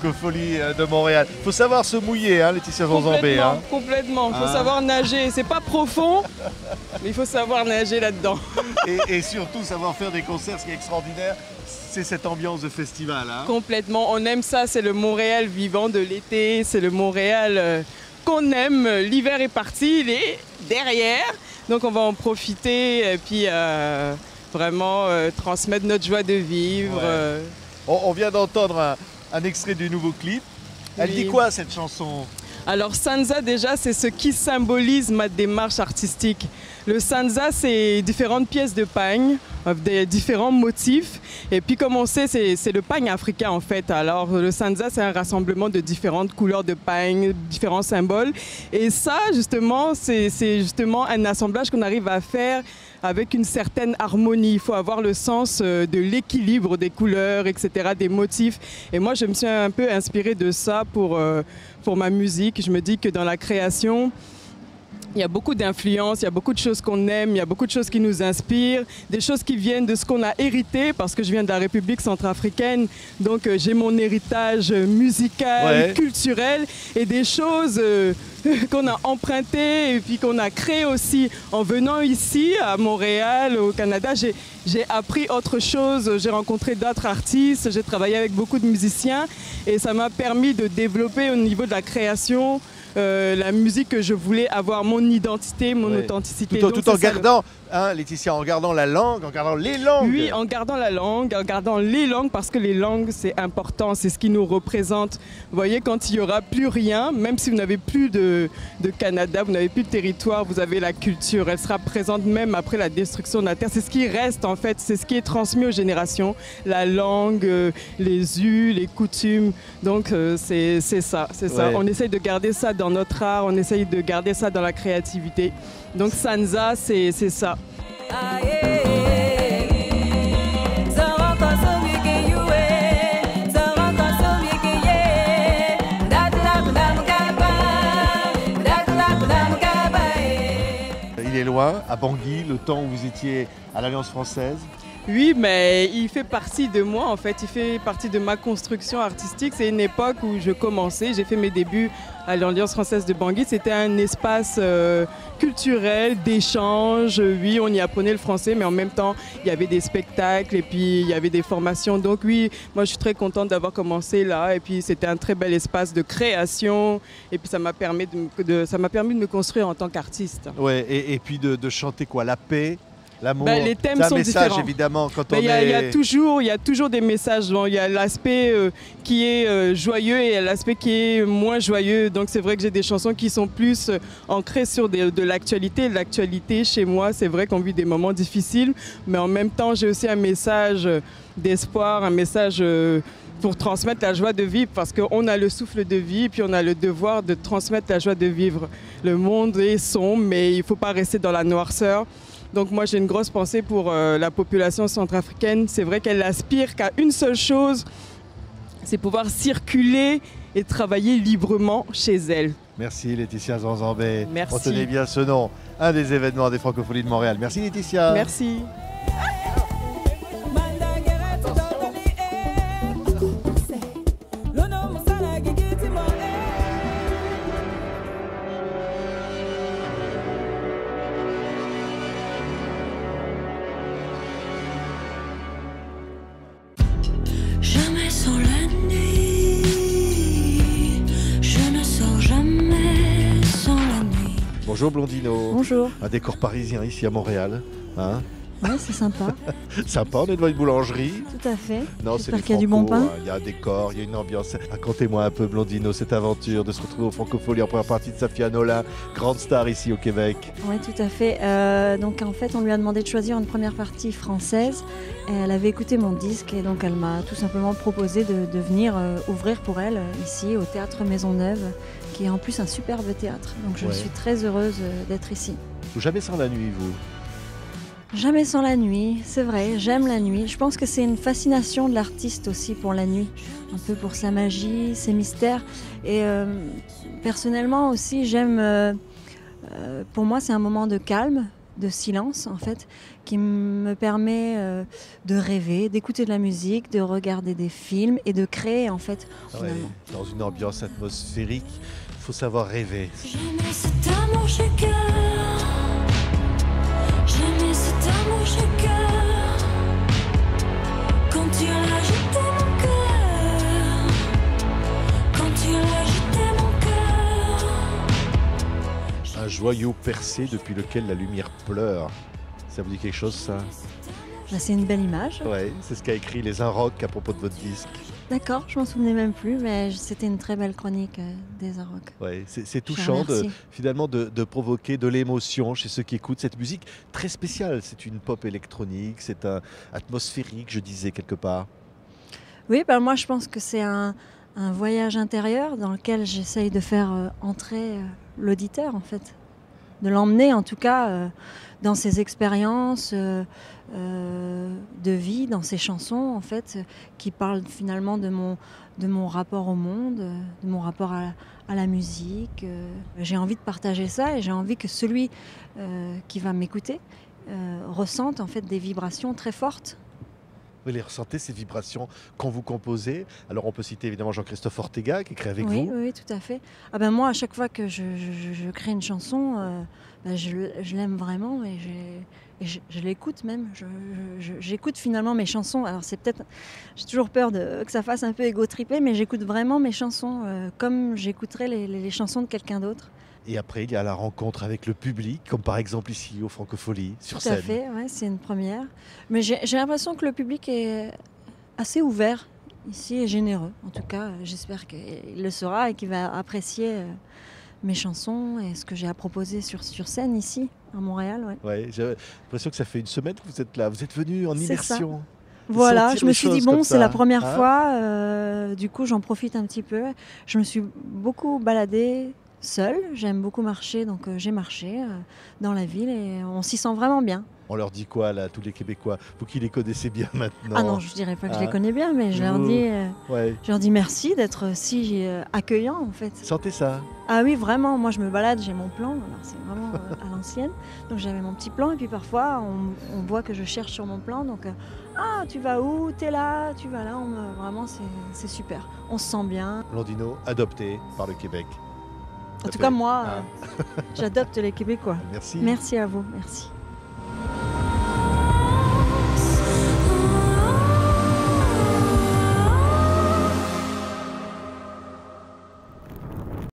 Francophonie de Montréal. Il faut savoir se mouiller, hein, Laetitia Zonzambé. Complètement, complètement. Il faut savoir nager. C'est pas profond, mais il faut savoir nager là-dedans. Et surtout savoir faire des concerts, ce qui est extraordinaire, c'est cette ambiance de festival. Hein. Complètement, on aime ça, c'est le Montréal vivant de l'été, c'est le Montréal qu'on aime. L'hiver est parti, il est derrière, donc on va en profiter et puis vraiment transmettre notre joie de vivre. Ouais. On vient d'entendre un extrait du nouveau clip. Elle dit quoi cette chanson ? Alors Sansa déjà c'est ce qui symbolise ma démarche artistique. Le Sansa c'est différentes pièces de pagne, des différents motifs et puis comme on sait c'est le pagne africain en fait. Alors le Sansa c'est un rassemblement de différentes couleurs de pagne, différents symboles et ça justement c'est justement un assemblage qu'on arrive à faire avec une certaine harmonie. Il faut avoir le sens de l'équilibre des couleurs, etc., des motifs. Et moi, je me suis un peu inspirée de ça pour ma musique. Je me dis que dans la création, il y a beaucoup d'influences, il y a beaucoup de choses qu'on aime, il y a beaucoup de choses qui nous inspirent, des choses qui viennent de ce qu'on a hérité, parce que je viens de la République centrafricaine, donc j'ai mon héritage musical, culturel, et des choses qu'on a empruntées et puis qu'on a créées aussi. En venant ici, à Montréal, au Canada, j'ai appris autre chose, j'ai rencontré d'autres artistes, j'ai travaillé avec beaucoup de musiciens, et ça m'a permis de développer au niveau de la création, la musique que je voulais avoir, mon identité, mon authenticité. Tout en gardant, hein, Laetitia, en gardant la langue, en gardant les langues. Oui, en gardant la langue, en gardant les langues, parce que les langues, c'est important, c'est ce qui nous représente. Vous voyez, quand il n'y aura plus rien, même si vous n'avez plus de Canada, vous n'avez plus de territoire, vous avez la culture. Elle sera présente même après la destruction de la Terre. C'est ce qui reste, en fait, c'est ce qui est transmis aux générations. La langue, les us, les coutumes. Donc, c'est ça, c'est ça. On essaye de garder ça dans notre art, on essaye de garder ça dans la créativité. Donc Sansa, c'est ça. Il est loin, à Bangui, le temps où vous étiez à l'Alliance française. Oui, mais il fait partie de moi en fait, il fait partie de ma construction artistique. C'est une époque où je commençais, j'ai fait mes débuts à l'Alliance française de Bangui. C'était un espace culturel, d'échange. Oui, on y apprenait le français, mais en même temps, il y avait des spectacles et puis il y avait des formations. Donc oui, moi je suis très contente d'avoir commencé là. Et puis c'était un très bel espace de création. Et puis ça m'a permis de me construire en tant qu'artiste. Ouais, et puis de chanter quoi, la paix, l'amour. Les thèmes sont message, différents. Évidemment, quand il y a toujours des messages. Il y a l'aspect qui est joyeux et l'aspect qui est moins joyeux. Donc c'est vrai que j'ai des chansons qui sont plus ancrées sur de l'actualité. L'actualité chez moi, c'est vrai qu'on vit des moments difficiles, mais en même temps j'ai aussi un message d'espoir, un message pour transmettre la joie de vivre, parce qu'on a le souffle de vie, puis on a le devoir de transmettre la joie de vivre. Le monde est sombre, mais il ne faut pas rester dans la noirceur. Donc moi j'ai une grosse pensée pour la population centrafricaine. C'est vrai qu'elle aspire qu'à une seule chose, c'est pouvoir circuler et travailler librement chez elle. Merci Laetitia Zonzambé. Merci. Retenez bien ce nom, un des événements des Francophonies de Montréal. Merci Laetitia. Merci. Jamais sans la nuit, je ne sors jamais sans la nuit. Bonjour Blondino. Bonjour. Un décor parisien ici à Montréal. Hein? Ouais, c'est sympa. Sympa, on est devant une boulangerie. Tout à fait. Non, c'est J'espère qu'il y a du bon pain. Il y a un décor, il y a une ambiance. Racontez-moi un peu, Blondino, cette aventure de se retrouver au Francophonie en première partie de Safia Nolin, grande star ici au Québec. Oui, tout à fait. Donc en fait, on lui a demandé de choisir une première partie française. Et elle avait écouté mon disque et donc elle m'a tout simplement proposé de venir ouvrir pour elle ici au Théâtre Maisonneuve, qui est en plus un superbe théâtre. Donc je suis très heureuse d'être ici. Vous jamais sans la nuit, vous? Jamais sans la nuit, c'est vrai, j'aime la nuit. Je pense que c'est une fascination de l'artiste aussi pour la nuit, un peu pour sa magie, ses mystères. Et personnellement aussi, j'aime, pour moi c'est un moment de calme, de silence en fait, qui me permet de rêver, d'écouter de la musique, de regarder des films et de créer en fait. Ouais, Finalement. dans une ambiance atmosphérique, il faut savoir rêver. J'aimais cet amour chaque cœur. J'aimais cet amour chaque cœur. Quand tu l'as jeté mon cœur. Quand tu l'as jeté mon cœur. Un joyau percé depuis lequel la lumière pleure. Ça vous dit quelque chose, ça? Bah, c'est une belle image. Ouais, c'est ce qu'a écrit les Inrocks à propos de votre disque. D'accord, je m'en souvenais même plus, mais c'était une très belle chronique des Arocs. Ouais, c'est Je touchant remercie. finalement de provoquer de l'émotion chez ceux qui écoutent cette musique très spéciale. C'est une pop électronique, c'est un atmosphérique, je disais quelque part. Oui, bah, moi je pense que c'est un voyage intérieur dans lequel j'essaye de faire entrer l'auditeur en fait. De l'emmener en tout cas dans ses expériences de vie, dans ses chansons en fait, qui parlent finalement de mon rapport au monde, de mon rapport à la musique. J'ai envie de partager ça et j'ai envie que celui qui va m'écouter ressente en fait des vibrations très fortes. Vous les ressentez, ces vibrations quand vous composez. Alors on peut citer évidemment Jean-Christophe Ortega qui écrit avec Oui, vous. oui, oui, tout à fait. Ah ben moi, à chaque fois que je crée une chanson, ben je l'aime vraiment et je l'écoute même. J'écoute finalement mes chansons. Alors c'est peut-être, j'ai toujours peur que ça fasse un peu égo-tripé, mais j'écoute vraiment mes chansons comme j'écouterais les chansons de quelqu'un d'autre. Et après, il y a la rencontre avec le public, comme par exemple ici au Francofolie, sur Tout à scène. fait, ouais, c'est une première. Mais j'ai l'impression que le public est assez ouvert ici et généreux. En tout cas, j'espère qu'il le sera et qu'il va apprécier mes chansons et ce que j'ai à proposer sur scène ici, à Montréal. Ouais. Ouais, j'ai l'impression que ça fait une semaine que vous êtes là. Vous êtes venu en C'est ça. immersion. Voilà, sentir je me les suis dit, choses bon, comme c'est la ça, première hein. fois, du coup j'en profite un petit peu. Je me suis beaucoup baladée seule, j'aime beaucoup marcher, donc j'ai marché dans la ville et on s'y sent vraiment bien. On leur dit quoi là, tous les Québécois? Vous qui les connaissez bien maintenant. Ah non, je dirais pas que je les Ah. connais bien, mais Ouais. je leur dis merci d'être si accueillants en fait. Sentez ça. Ah oui, vraiment, moi je me balade, j'ai mon plan, alors c'est vraiment à l'ancienne. Donc j'avais mon petit plan et puis parfois on voit que je cherche sur mon plan, donc ah tu vas où, t'es là, tu vas là, vraiment c'est super, on se sent bien. Blondino, adopté par le Québec. En Ça tout fait- cas moi, Ah. j'adopte les Québécois. Merci. Merci à vous, merci.